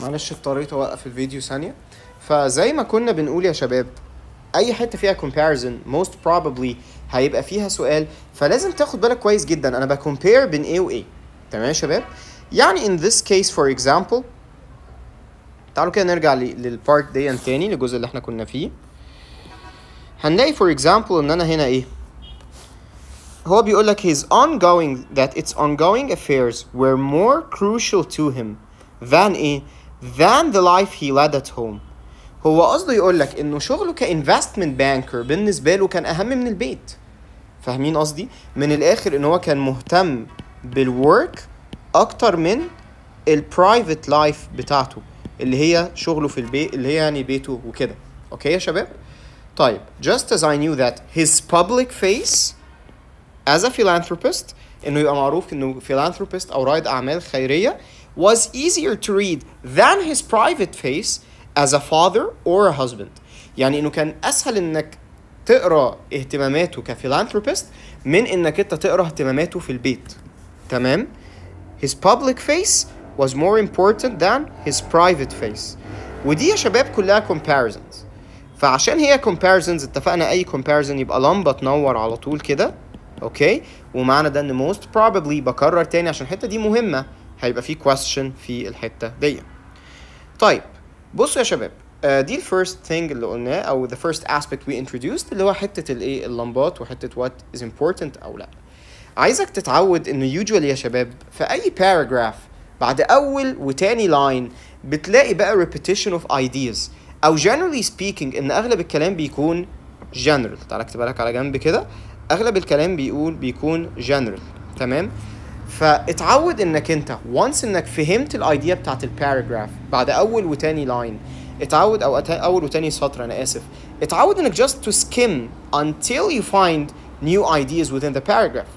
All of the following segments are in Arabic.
معلش اضطريت اوقف الفيديو ثانية. فزي ما كنا بنقول يا شباب، اي حتة فيها comparison most probably هيبقى فيها سؤال، فلازم تاخد بالك كويس جدا انا بكمبير بين ايه وايه. تمام يا شباب؟ يعني in this case for example، تعالوا كده نرجع للبارت دي تاني، للجزء اللي احنا كنا فيه. هنلاقي for example ان انا هنا ايه، هو بيقول لك his ongoing that its ongoing affairs were more crucial to him than ايه than the life he led at home. هو قصده يقول لك انه شغله كinvestment banker بالنسبه له كان اهم من البيت. فاهمين قصدي؟ من الاخر ان هو كان مهتم بالwork اكتر من البرايفت لايف بتاعته اللي هي شغله في البيت، اللي هي يعني بيته وكده. اوكي يا شباب؟ طيب just as I knew that his public face as a philanthropist، انه يبقى معروف انه philanthropist او رائد اعمال خيريه was easier to read than his private face as a father or a husband. يعني انه كان اسهل انك تقرا اهتماماته كفيلانثروبست من انك انت تقرا اهتماماته في البيت. تمام؟ his public face was more important than his private face. ودي يا شباب كلها comparisons. فعشان هي comparisons اتفقنا اي comparison يبقى لمبه تنور على طول كده. اوكي؟ ومعنى ده ان most probably، بكرر تاني عشان الحته دي مهمه، هيبقى في question في الحته دي. طيب بصوا يا شباب، دي الفيرست ثينج اللي قلناه او the first aspect we introduced، اللي هو حته الايه اللمبات وحته what is important او لا. عايزك تتعود انه usually يا شباب في اي paragraph بعد اول وتاني line بتلاقي بقى repetition of ideas، او generally speaking ان اغلب الكلام بيكون general. تعالى اكتب لك على جنب كده، اغلب الكلام بيكون general. تمام؟ فاتعود انك انت once انك فهمت الايديا بتاعت الباراجراف بعد اول وتاني لاين، اتعود او اول وتاني سطر، انا اسف، اتعود انك just to skim until you find new ideas within the paragraph.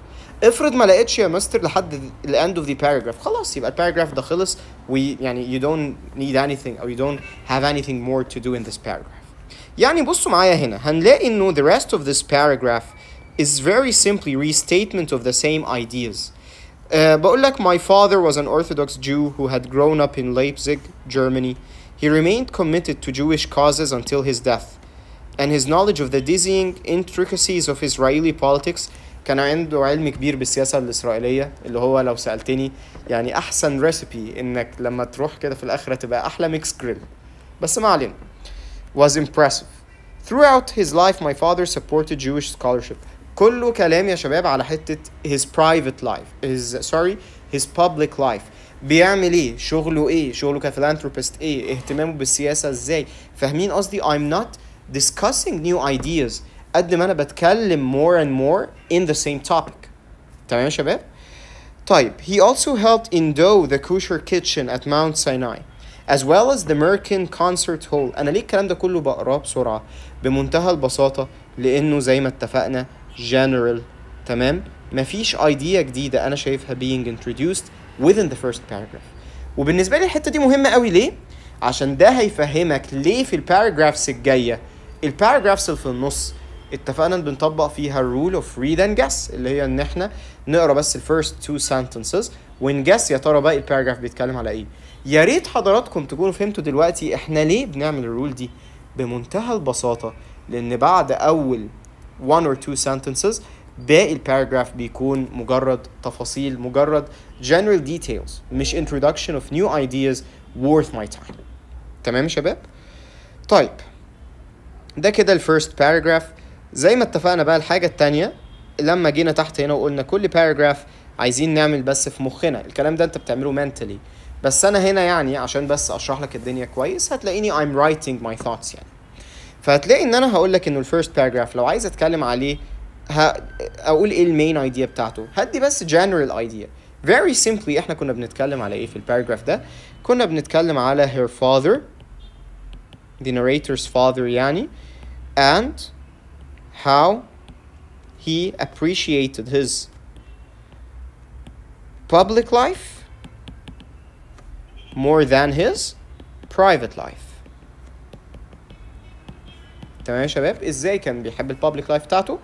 افرض ما لقيتش يا مستر لحد the end of the paragraph، خلاص يبقى الباراجراف ده خلص، يعني you don't need anything or you don't have anything more to do in this paragraph. يعني بصوا معايا هنا هنلاقي انه the rest of this paragraph is very simply restatement of the same ideas. بقول لك my father was an Orthodox Jew who had grown up in Leipzig, Germany. He remained committed to Jewish causes until his death, and his knowledge of the dizzying intricacies of Israeli politics، كان عنده علم كبير بالسياسة الإسرائيلية، اللي هو لو سألتني يعني أحسن ريسيبي إنك لما تروح كده في الآخرة تبقى أحلى ميكس جريل، بس ما علينا. was impressive. Throughout his life my father supported Jewish scholarship. كله كلام يا شباب على حتة his private life his public life. بيعمل ايه؟ شغله ايه؟ شغله كفيلانثروبست ايه؟ اهتمامه بالسياسة ازاي؟ فاهمين قصدي؟ I'm not discussing new ideas قد ما انا بتكلم more and more in the same topic. تمام يا شباب؟ طيب he also helped endow the kosher kitchen at Mount Sinai as well as the Merkin concert hall. انا ليه الكلام ده كله بقراه بسرعة بمنتهى البساطة؟ لانه زي ما اتفقنا general. تمام؟ مفيش idea جديدة أنا شايفها being introduced within the first paragraph. وبالنسبة لي الحتة دي مهمة قوي. ليه؟ عشان ده هيفهمك ليه في الباراجرافز الجاية، الباراجرافز اللي في النص اتفقنا بنطبق فيها rule of read and guess، اللي هي ان احنا نقرا بس ال first two sentences ونجس يا ترى باقي الباراجراف بيتكلم على ايه. يا ريت حضراتكم تكونوا فهمتوا دلوقتي احنا ليه بنعمل الرول دي. بمنتهى البساطة لان بعد اول one or two sentences باقي الباراجراف بيكون مجرد تفاصيل، مجرد general details، مش introduction of new ideas worth my time. تمام يا شباب؟ طيب ده كده الفيرست باراجراف. زي ما اتفقنا بقى الحاجة التانية لما جينا تحت هنا وقلنا كل باراجراف عايزين نعمل بس في مخنا الكلام ده انت بتعمله mentally، بس انا هنا يعني عشان بس اشرح لك الدنيا كويس هتلاقيني I'm writing my thoughts يعني. فهتلاقي ان انا هقول لك انه الفيرست باراجراف لو عايز اتكلم عليه اقول ايه المين ايديا بتاعته، هدي بس general idea. very simply احنا كنا بنتكلم على ايه في الباراجراف ده؟ كنا بنتكلم على her father، the narrator's father يعني، and how he appreciated his public life more than his private life. تمام يا شباب؟ ازاي كان بيحب البابليك لايف بتاعته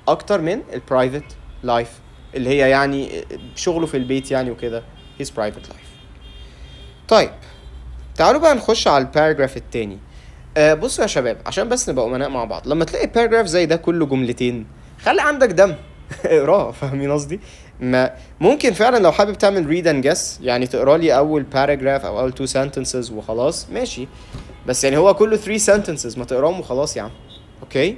اكتر من البرايفت لايف اللي هي يعني شغله في البيت يعني وكده his private life. طيب تعالوا بقى نخش على الباراجراف التاني. بصوا يا شباب، عشان بس نبقى امناء مع بعض، لما تلاقي باراجراف زي ده كله جملتين خلي عندك دم اقراه، فاهمين قصدي؟ ما ممكن فعلا لو حابب تعمل read and guess، يعني تقرا لي اول باراجراف او اول 2 sentences وخلاص ماشي، بس يعني هو كله 3 sentences ما تقراهم وخلاص يا عم. اوكي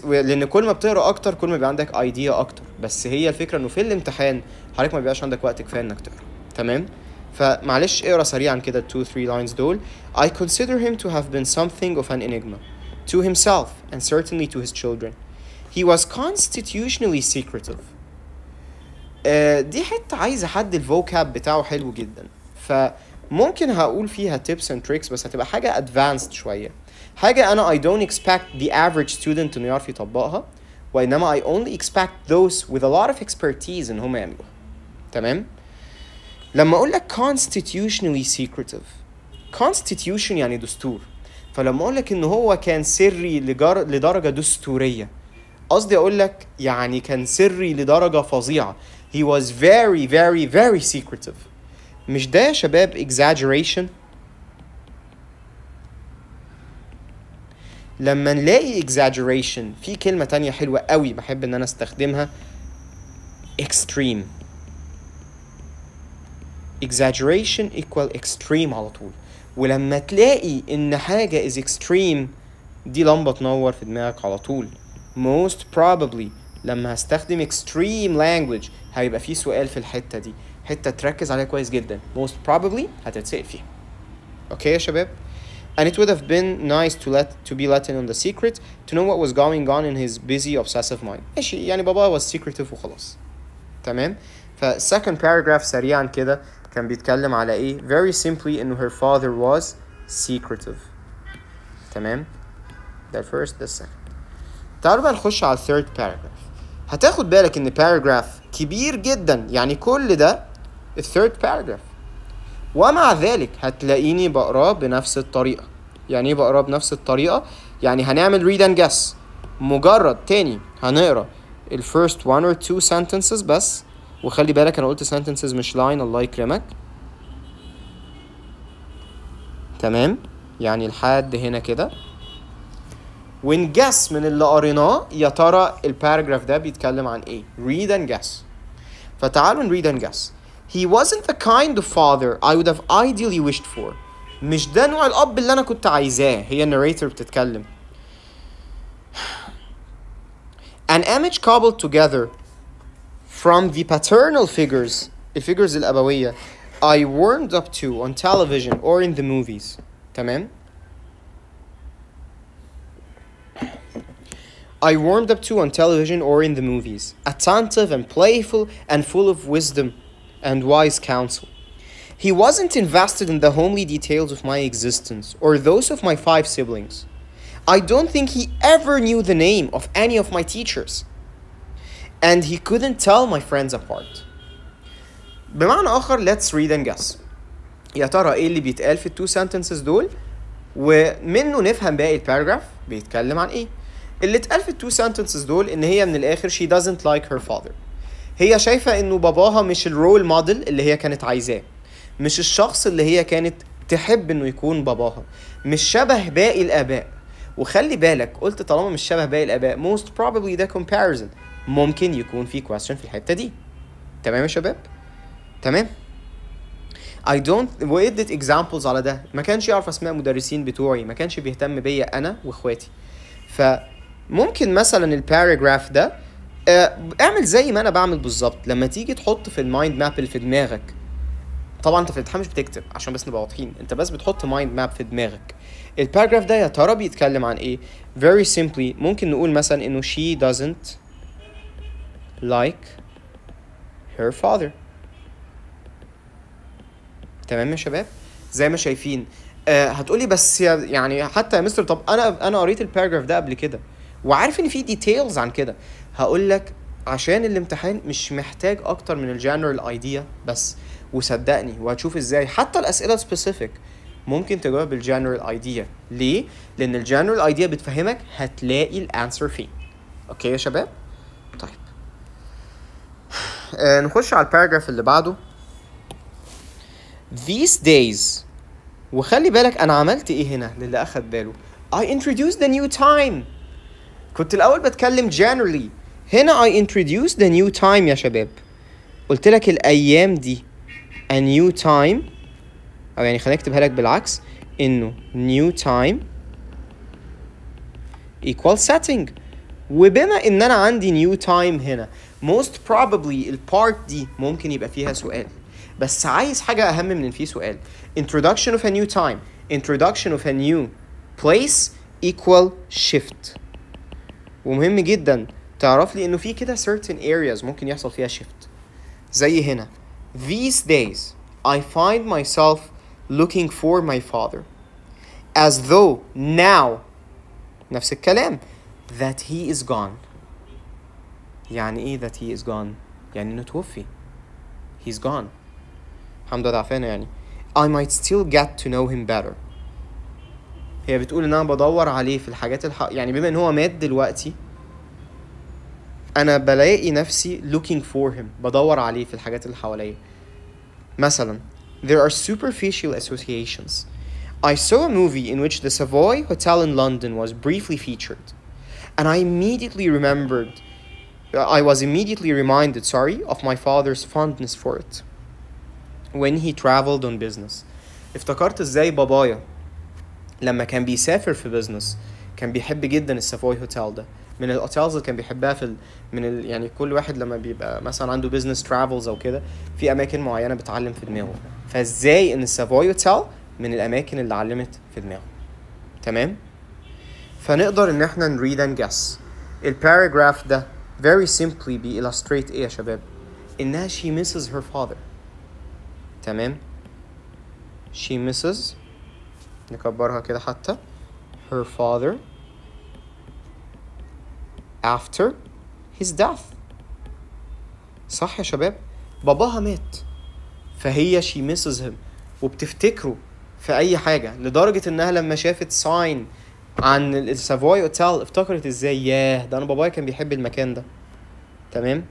لان كل ما بتقرا اكتر كل ما بيبقى عندك ايديا اكتر، بس هي الفكره انه في الامتحان حضرتك ما بيبقاش عندك وقت كفايه انك تقرا. تمام؟ فمعلش اقرا سريعا كده 2-3 lines دول. I consider him to have been something of an enigma to himself and certainly to his children. He was constitutionally secretive. دي حتة عايزة حد الفوكاب بتاعه حلو جدا، فممكن هقول فيها tips and tricks بس هتبقى حاجة advanced شوية، حاجة أنا I don't expect the average student إنه يعرف يطبقها، وإنما I only expect those with a lot of expertise إن هم يعملوها. تمام؟ لما أقول لك constitutionally secretive، constitution يعني دستور، فلما أقول لك إنه هو كان سري لدرجة دستورية، قصدي أقول لك يعني كان سري لدرجة فظيعة. He was very very very secretive. مش ده يا شباب exaggeration؟ لما نلاقي exaggeration في كلمة تانية حلوة قوي بحب ان انا استخدمها، extreme. exaggeration equal extreme على طول. ولما تلاقي ان حاجة is extreme دي لمبة تنور في دماغك على طول. most probably لما هستخدم extreme language هيبقى في سؤال في الحتة دي، حتة تركز عليها كويس جدا، most probably هتتسأل فيها. اوكي يا شباب؟ And it would have been nice to be let in on the secret, to know what was going on in his busy obsessive mind. ماشي، يعني بابا was secretive وخلاص. تمام؟ second paragraph سريعا كده كان بيتكلم على ايه؟ very simply انه her father was secretive. تمام؟ ده first ده second. تعالوا بقى نخش على third paragraph. هتاخد بالك ان paragraph كبير جدا، يعني كل ده الثيرد paragraph، ومع ذلك هتلاقيني بقراه بنفس الطريقة. يعني ايه بقراه بنفس الطريقة؟ يعني هنعمل read and guess، مجرد تاني هنقرا ال first 1 or 2 sentences بس، وخلي بالك انا قلت sentences مش line، الله يكرمك. تمام؟ يعني لحد هنا كده، ونجس من اللي قريناه يا ترى الباراجراف ده بيتكلم عن ايه. read and guess. فتعالوا read and guess. He wasn't the kind of father I would have ideally wished for. مش ده نوع الأب اللي أنا كنت عايزاه. هي narrator بتتكلم. An image cobbled together from the paternal figures, الفيجرز الأبوية, I warmed up to on television or in the movies. تمام؟ I warmed up to on television or in the movies, attentive and playful and full of wisdom and wise counsel. He wasn't invested in the homely details of my existence or those of my 5 siblings. I don't think he ever knew the name of any of my teachers. And he couldn't tell my friends apart. بمعنى آخر let's read and guess. يا ترى ايه اللي بيتقال في ال 2 sentences دول ومنه نفهم باقي الباراجراف بيتكلم عن ايه. اللي اتقال في ال 2 sentences دول ان هي من الاخر she doesn't like her father. هي شايفة انه باباها مش الرول موديل اللي هي كانت عايزاه، مش الشخص اللي هي كانت تحب انه يكون باباها، مش شبه باقي الاباء. وخلي بالك قلت طالما مش شبه باقي الاباء most probably ده comparison، ممكن يكون في question في الحتة دي. تمام يا شباب؟ تمام؟ I don't وادت examples على ده. ما كانش يعرف اسماء مدرسين بتوعي، ما كانش بيهتم بيا انا واخواتي. فممكن مثلا الباراجراف ده اعمل زي ما انا بعمل بالظبط. لما تيجي تحط في المايند ماب اللي في دماغك، طبعا انت في الامتحان مش بتكتب عشان بس نبقى واضحين، انت بس بتحط مايند ماب في دماغك. الباراجراف ده يا ترى بيتكلم عن ايه؟ very simply ممكن نقول مثلا انه she doesn't like her father. تمام يا شباب؟ زي ما شايفين. هتقولي بس يعني حتى يا مستر طب انا قريت الباراجراف ده قبل كده وعارف ان في ديتيلز عن كده. هقول لك عشان الامتحان مش محتاج اكتر من الجنرال ايديا بس، وصدقني وهتشوف ازاي حتى الاسئله سبيسيفيك ممكن تجاوب بالجنرال ايديا. ليه؟ لان الجنرال ايديا بتفهمك هتلاقي الانسر فين. اوكي يا شباب؟ طيب نخش على الباراجراف اللي بعده. These days وخلي بالك انا عملت ايه هنا للي اخد باله. I introduced the new time. كنت الاول بتكلم generally، هنا I introduced the new time يا شباب. قلت لك الايام دي a new time، او يعني خلينا نكتبها لك بالعكس، انه new time equal setting. وبما ان انا عندي new time هنا most probably البارت دي ممكن يبقى فيها سؤال، بس عايز حاجة اهم من ان في سؤال. introduction of a new time introduction of a new place equal shift. ومهم جدا تعرف لي انه في كده certain areas ممكن يحصل فيها shift. زي هنا these days I find myself looking for my father as though now نفس الكلام that he is gone. يعني ايه that he is gone؟ يعني انه توفي. he's gone. الحمد لله عافانا يعني. I might still get to know him better. هي بتقول ان انا بدور عليه في الحاجات يعني بما ان هو مات دلوقتي انا بلاقي نفسي looking for him، بدور عليه في الحاجات اللي حواليا. مثلا there are superficial associations. I saw a movie in which the Savoy Hotel in London was briefly featured, and I was immediately reminded of my father's fondness for it when he traveled on business. افتكرت ازاي بابايا لما كان بيسافر في بيزنس كان بيحب جدا السافوي هوتيل ده، من الاوتيلز اللي كان بيحبها يعني كل واحد لما بيبقى مثلا عنده بيزنس ترافلز او كده في اماكن معينه بتعلم في دماغه، فازاي ان السافوي هوتيل من الاماكن اللي علمت في دماغه. تمام؟ فنقدر ان احنا نريد and guess. الباراجراف ده very simply بيillustrate ايه يا شباب؟ انها she misses her father. تمام؟ she misses، نكبرها كده حتى، her father after his death. صح يا شباب؟ باباها مات فهي she misses him وبتفتكره في اي حاجة، لدرجة انها لما شافت ساين عن السافوي اوتيل افتكرت ازاي ياه ده انا بابايا كان بيحب المكان ده. تمام؟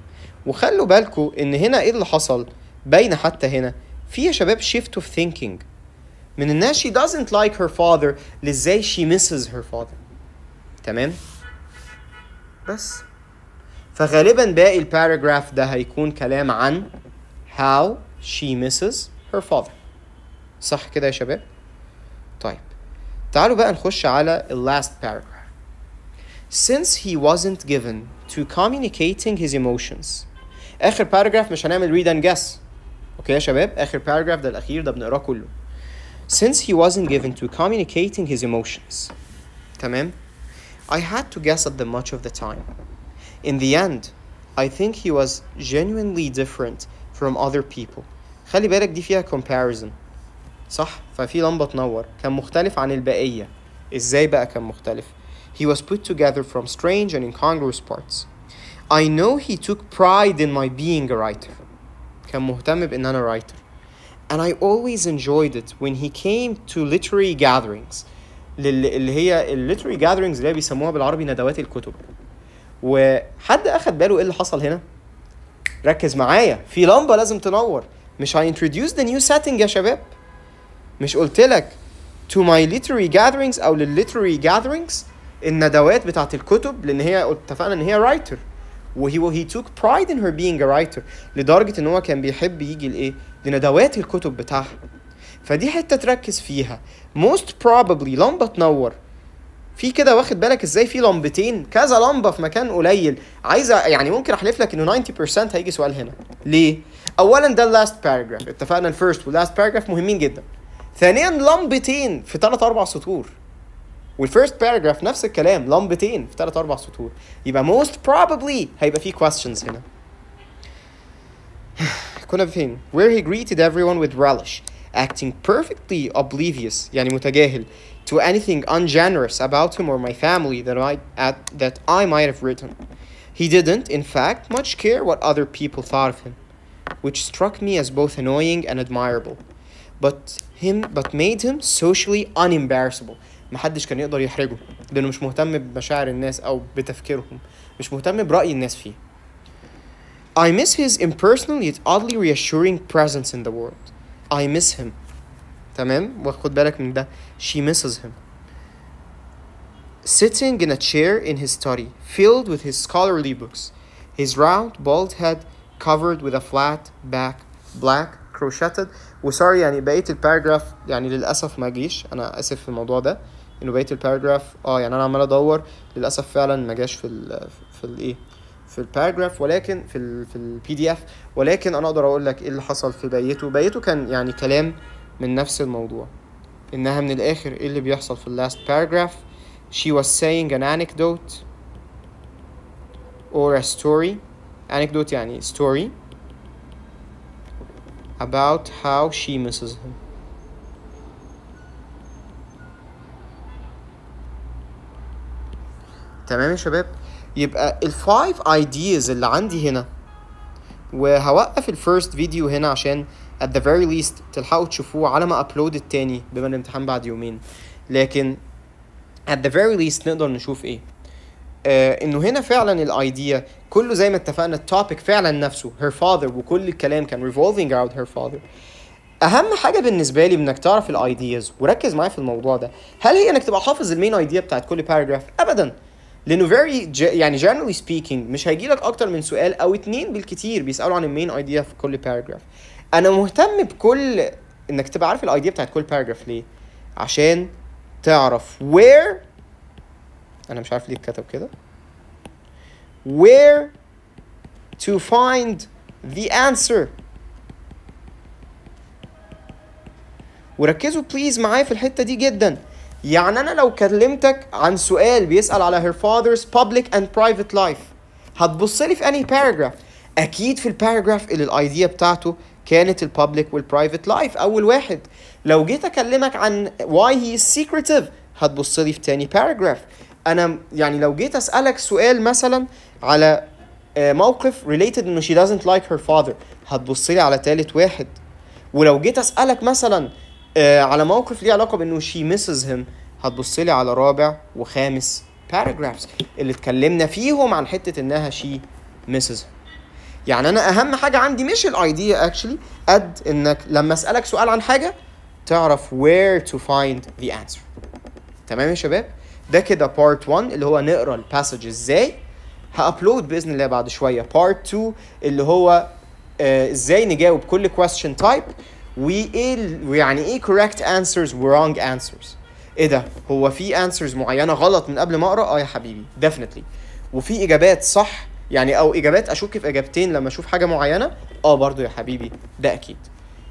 وخلوا بالكوا ان هنا ايه اللي حصل باينة حتى هنا في يا شباب shift of thinking من انها she doesn't like her father لازاي she misses her father. تمام؟ بس فغالبا باقي الباراجراف ده هيكون كلام عن how she misses her father. صح كده يا شباب؟ طيب تعالوا بقى نخش على last paragraph. Since he wasn't given to communicating his emotions. آخر باراجراف مش هنعمل read and guess. اوكي يا شباب؟ آخر باراجراف ده الأخير ده بنقراه كله. Since he wasn't given to communicating his emotions. تمام؟ I had to guess at them much of the time. In the end, I think he was genuinely different from other people. خلي بالك دي فيها comparison. صح؟ ففي لمبة تنور. كان مختلف عن البقية. إزاي بقى كان مختلف؟ He was put together from strange and incongruous parts. I know he took pride in my being a writer. كان مهتم بإن أنا writer. And I always enjoyed it when he came to literary gatherings. اللي هي literary gatherings اللي بيسموها بالعربي ندوات الكتب. وحد أخد باله إيه اللي حصل هنا؟ ركز معايا، في لمبة لازم تنور. مش introduce the new setting يا شباب. مش قلت لك to my literary gatherings أو literary gatherings الندوات بتاعت الكتب، لأن هي اتفقنا إن هي writer. he took pride in her being a writer لدرجة إن هو كان بيحب يجي لإيه؟ لندوات الكتب بتاعها. فدي حتة تركز فيها. most probably لمبة تنور. في كده واخد بالك ازاي في لمبتين كذا لمبة في مكان قليل، عايزة يعني ممكن احلف لك انه 90% هيجي سؤال هنا. ليه؟ اولا ده last paragraph، اتفقنا الفيرست واللاست paragraph مهمين جدا. ثانيا لمبتين في 3-4 سطور، والفيرست paragraph نفس الكلام لمبتين في 3-4 سطور، يبقى most probably هيبقى فيه questions هنا. كنا فين؟ where he greeted everyone with relish acting perfectly oblivious يعني متجاهل to anything ungenerous about him or my family that I might have written. He didn't, in fact, much care what other people thought of him, which struck me as both annoying and admirable, but made him socially unembarrassable. محدش كان يقدر يحرجه لأنه مش مهتم بمشاعر الناس أو بتفكيرهم، مش مهتم برأي الناس فيه. I miss his impersonal yet oddly reassuring presence in the world. I miss him. تمام، واخد بالك من ده. she misses him. sitting in a chair in his study filled with his scholarly books, his round bald head covered with a flat back black crocheted. وسوري يعني بقية الباراجراف يعني للأسف ما جيش، أنا آسف في الموضوع ده إنه بقية الباراجراف يعني أنا عمال أدور للأسف فعلا ما جاش في الإيه في الباراجراف، ولكن في البي دي اف، ولكن أنا أقدر أقول لك إيه اللي حصل في بقيته كان يعني كلام من نفس الموضوع. إنها من الآخر إيه اللي بيحصل في last paragraph. She was saying an anecdote or a story. Anecdote يعني story about how she misses him. تمام يا شباب، يبقى ال 5 ideas اللي عندي هنا، وهوقف الفيرست فيديو هنا عشان at the very least تلحقوا تشوفوه على ما upload التاني بما الامتحان بعد يومين. لكن at the very least نقدر نشوف ايه؟ انه هنا فعلا الايديا كله زي ما اتفقنا، التوبيك فعلا نفسه her father، وكل الكلام كان revolving around her father. اهم حاجه بالنسبه لي انك تعرف الايدياز، وركز معايا في الموضوع ده. هل هي انك تبقى حافظ المين ايديا بتاعت كل باراجراف؟ ابدا، لانه يعني generally speaking مش هيجي لك اكتر من سؤال او 2 بالكتير بيسالوا عن المين ايديا في كل باراجراف. انا مهتم بكل انك تبقى عارف الايديا بتاعت كل باراجراف. ليه؟ عشان تعرف where، انا مش عارف ليه اتكتب كده، where to find the answer. وركزوا بليز معايا في الحتة دي جدا. يعني انا لو كلمتك عن سؤال بيسأل على her father's public and private life، هتبص لي في انهي باراجراف؟ اكيد في الباراجراف اللي الايديا بتاعته كانت البابليك والبرايفت لايف اول واحد. لو جيت اكلمك عن why he is secretive، هتبص لي في تاني باراجراف. انا يعني لو جيت اسالك سؤال مثلا على موقف related انه she doesn't like her father، هتبص لي على تالت واحد. ولو جيت اسالك مثلا على موقف ليه علاقه بانه she misses him، هتبص لي على رابع وخامس paragraphs اللي اتكلمنا فيهم عن حته انها she misses him. يعني انا اهم حاجه عندي مش الايديا actually قد انك لما اسالك سؤال عن حاجه تعرف where to find the answer. تمام يا شباب؟ ده كده part 1 اللي هو نقرا الباسج ازاي. هابلود باذن الله بعد شويه part 2 اللي هو ازاي نجاوب كل question type، ويعني ايه correct answers و wrong answers. ايه ده؟ هو في answers معينه غلط من قبل ما اقرا؟ يا حبيبي definitely. وفي اجابات صح يعني، او اجابات اشك في اجابتين لما اشوف حاجه معينه برضو يا حبيبي، ده اكيد.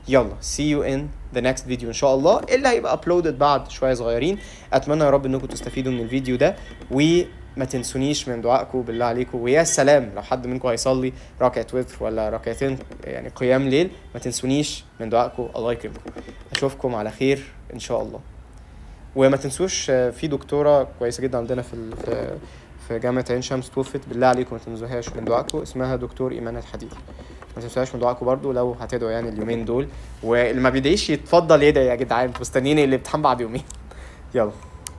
يلا see you in the next video ان شاء الله، اللي هيبقى uploaded بعد شويه صغيرين. اتمنى يا رب انكم تستفيدوا من الفيديو ده، وما تنسونيش من دعائكم بالله عليكم. ويا سلام لو حد منكم هيصلي ركعه وتر ولا ركعتين يعني قيام ليل، ما تنسونيش من دعائكم. الله يكرمكم، اشوفكم على خير ان شاء الله. وما تنسوش في دكتوره كويسه جدا عندنا في جامعه عين شمس توفت، بالله عليكم ما تنسوهاش من دعائكم، اسمها دكتور ايمان الحديد. ما تنسوهاش من دعائكم برضو لو هتدعوا يعني اليومين دول، واللي ما بيدعيش يتفضل يدعي يا جدعان، مستنيين اللي بتحن بعد يومين. يلا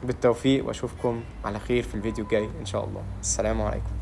بالتوفيق، واشوفكم على خير في الفيديو الجاي ان شاء الله. السلام عليكم.